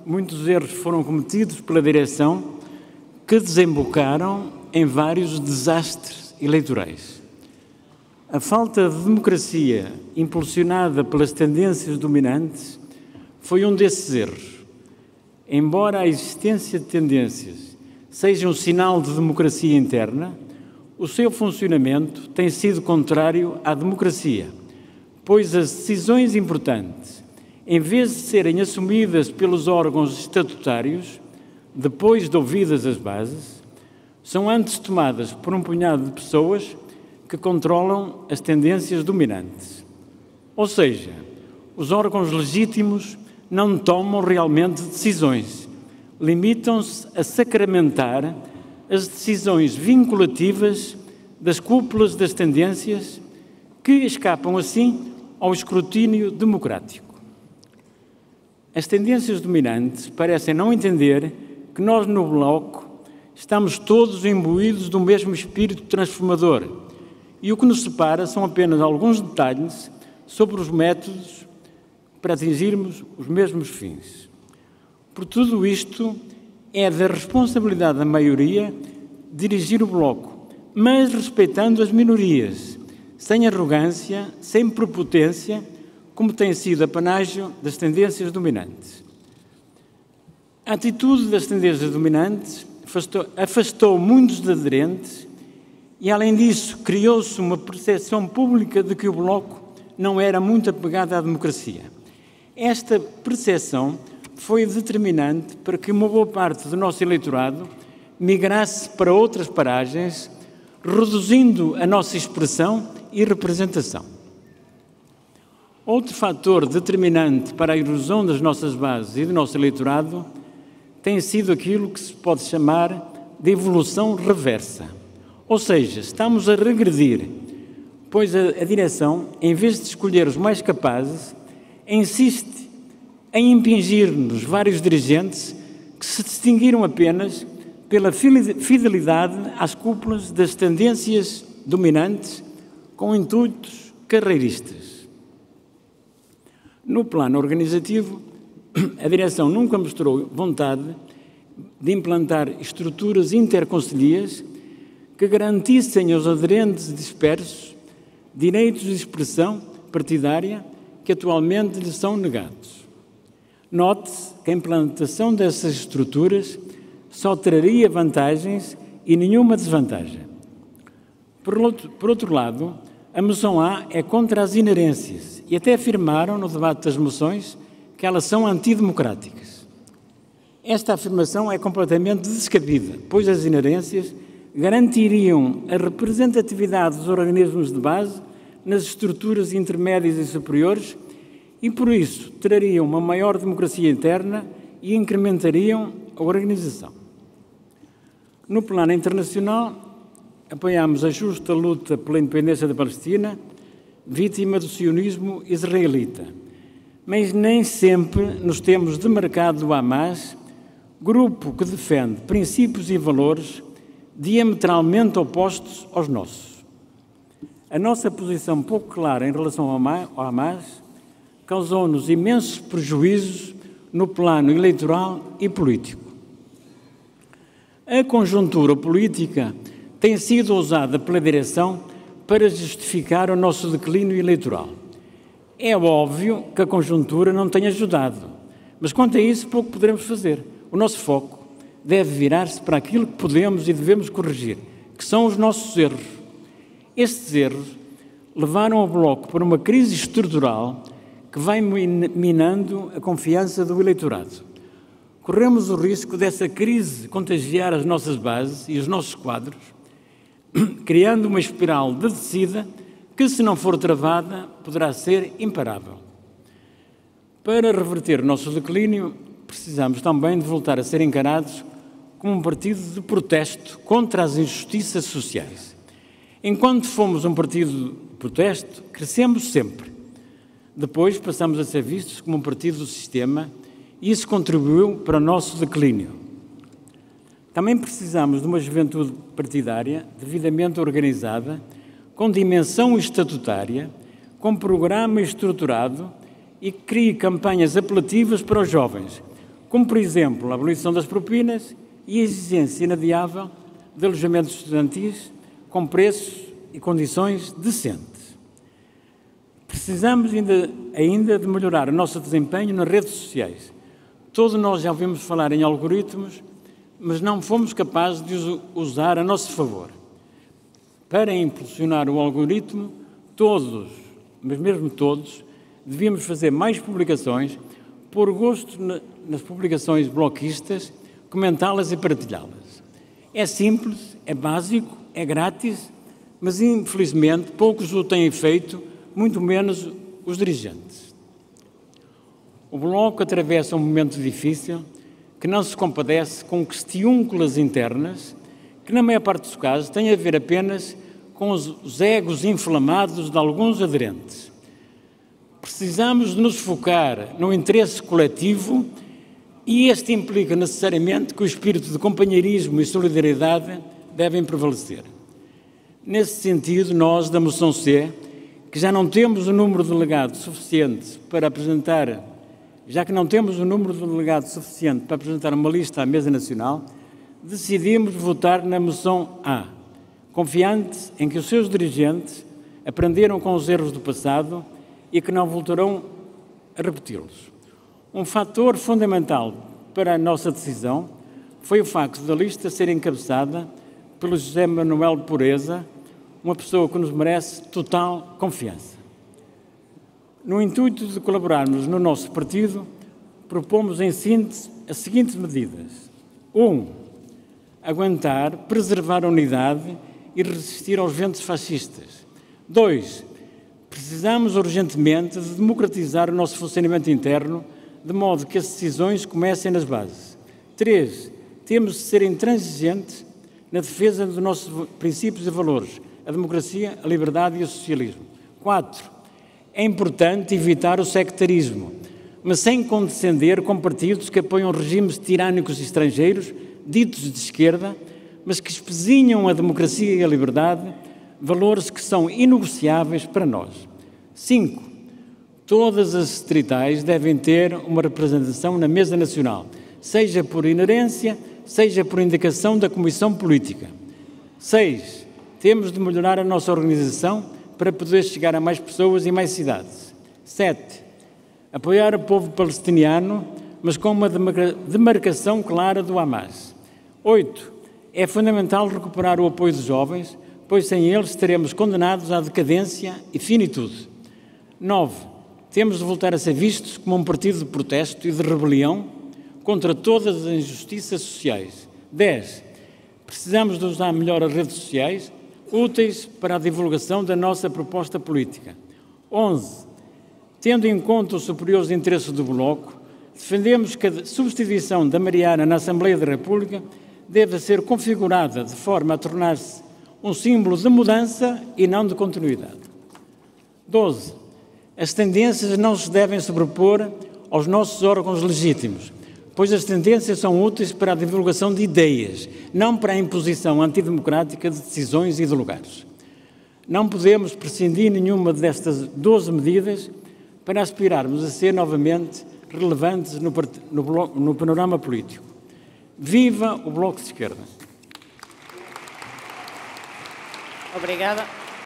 muitos erros foram cometidos pela direção que desembocaram em vários desastres eleitorais. A falta de democracia impulsionada pelas tendências dominantes foi um desses erros. Embora a existência de tendências seja um sinal de democracia interna, o seu funcionamento tem sido contrário à democracia, pois as decisões importantes, em vez de serem assumidas pelos órgãos estatutários, depois de ouvidas as bases, são antes tomadas por um punhado de pessoas que controlam as tendências dominantes. Ou seja, os órgãos legítimos não tomam realmente decisões, limitam-se a sacramentar as decisões vinculativas das cúpulas das tendências que escapam, assim, ao escrutínio democrático. As tendências dominantes parecem não entender que nós, no Bloco, estamos todos imbuídos do mesmo espírito transformador e o que nos separa são apenas alguns detalhes sobre os métodos para atingirmos os mesmos fins. Por tudo isto, é da responsabilidade da maioria dirigir o Bloco, mas respeitando as minorias, sem arrogância, sem prepotência, como tem sido apanágio das tendências dominantes. A atitude das tendências dominantes afastou muitos aderentes e, além disso, criou-se uma percepção pública de que o Bloco não era muito apegado à democracia. Esta percepção foi determinante para que uma boa parte do nosso eleitorado migrasse para outras paragens, reduzindo a nossa expressão e representação. Outro fator determinante para a erosão das nossas bases e do nosso eleitorado tem sido aquilo que se pode chamar de evolução reversa. Ou seja, estamos a regredir, pois a direção, em vez de escolher os mais capazes, insiste em impingir-nos vários dirigentes que se distinguiram apenas pela fidelidade às cúpulas das tendências dominantes com intuitos carreiristas. No plano organizativo, a direção nunca mostrou vontade de implantar estruturas interconcelhias que garantissem aos aderentes dispersos direitos de expressão partidária que atualmente lhes são negados. Note-se que a implantação dessas estruturas só traria vantagens e nenhuma desvantagem. Por outro lado, a moção A é contra as inerências e até afirmaram no debate das moções que elas são antidemocráticas. Esta afirmação é completamente descabida, pois as inerências garantiriam a representatividade dos organismos de base nas estruturas intermédias e superiores e, por isso, trariam uma maior democracia interna e incrementariam a organização. No plano internacional, apoiamos a justa luta pela independência da Palestina, vítima do sionismo israelita, mas nem sempre nos temos demarcado do Hamas, grupo que defende princípios e valores diametralmente opostos aos nossos. A nossa posição pouco clara em relação ao Hamas causou-nos imensos prejuízos no plano eleitoral e político. A conjuntura política tem sido usada pela direção para justificar o nosso declínio eleitoral. É óbvio que a conjuntura não tem ajudado, mas quanto a isso pouco poderemos fazer. O nosso foco deve virar-se para aquilo que podemos e devemos corrigir, que são os nossos erros. Estes erros levaram o Bloco para uma crise estrutural que vai minando a confiança do eleitorado. Corremos o risco dessa crise contagiar as nossas bases e os nossos quadros, criando uma espiral de descida que, se não for travada, poderá ser imparável. Para reverter o nosso declínio, precisamos também de voltar a ser encarados como um partido de protesto contra as injustiças sociais. Enquanto fomos um partido de protesto, crescemos sempre. Depois passamos a ser vistos como um partido do sistema e isso contribuiu para o nosso declínio. Também precisamos de uma juventude partidária devidamente organizada, com dimensão estatutária, com programa estruturado e que crie campanhas apelativas para os jovens, como, por exemplo, a abolição das propinas e a exigência inadiável de alojamentos estudantis com preços e condições decentes. Precisamos ainda de melhorar o nosso desempenho nas redes sociais. Todos nós já ouvimos falar em algoritmos, mas não fomos capazes de os usar a nosso favor. Para impulsionar o algoritmo, todos, mas mesmo todos, devíamos fazer mais publicações, pôr gosto nas publicações bloquistas, comentá-las e partilhá-las. É simples, é básico, é grátis, mas infelizmente poucos o têm feito, muito menos os dirigentes. O Bloco atravessa um momento difícil que não se compadece com questiúnculas internas, que na maior parte dos casos têm a ver apenas com os egos inflamados de alguns aderentes. Precisamos de nos focar no interesse coletivo e este implica necessariamente que o espírito de companheirismo e solidariedade devem prevalecer. Nesse sentido, nós, da moção C, que já não temos o número de delegados suficiente para apresentar uma lista à Mesa Nacional, decidimos votar na moção A, confiantes em que os seus dirigentes aprenderam com os erros do passado e que não voltarão a repeti-los. Um fator fundamental para a nossa decisão foi o facto da lista ser encabeçada pelo José Manuel Pureza, uma pessoa que nos merece total confiança. No intuito de colaborarmos no nosso partido, propomos em síntese as seguintes medidas. 1. Aguentar, preservar a unidade e resistir aos ventos fascistas. 2. Precisamos urgentemente de democratizar o nosso funcionamento interno, de modo que as decisões comecem nas bases. 3. Temos de ser intransigentes na defesa dos nossos princípios e valores, a democracia, a liberdade e o socialismo. 4. É importante evitar o sectarismo, mas sem condescender com partidos que apoiam regimes tirânicos estrangeiros, ditos de esquerda, mas que espezinham a democracia e a liberdade, valores que são inegociáveis para nós. 5. Todas as distritais devem ter uma representação na Mesa Nacional, seja por inerência, seja por indicação da Comissão Política. 6. Temos de melhorar a nossa organização para poder chegar a mais pessoas e mais cidades. 7. Apoiar o povo palestiniano, mas com uma demarcação clara do Hamas. 8. É fundamental recuperar o apoio dos jovens, pois sem eles estaremos condenados à decadência e finitude. 9. Temos de voltar a ser vistos como um partido de protesto e de rebelião contra todas as injustiças sociais. 10. Precisamos de usar melhor as redes sociais, úteis para a divulgação da nossa proposta política. 11. Tendo em conta os superiores interesses do Bloco, defendemos que a substituição da Mariana na Assembleia da República deve ser configurada de forma a tornar-se um símbolo de mudança e não de continuidade. 12. As tendências não se devem sobrepor aos nossos órgãos legítimos, pois as tendências são úteis para a divulgação de ideias, não para a imposição antidemocrática de decisões e de lugares. Não podemos prescindir nenhuma destas 12 medidas para aspirarmos a ser novamente relevantes no panorama político. Viva o Bloco de Esquerda! Obrigada.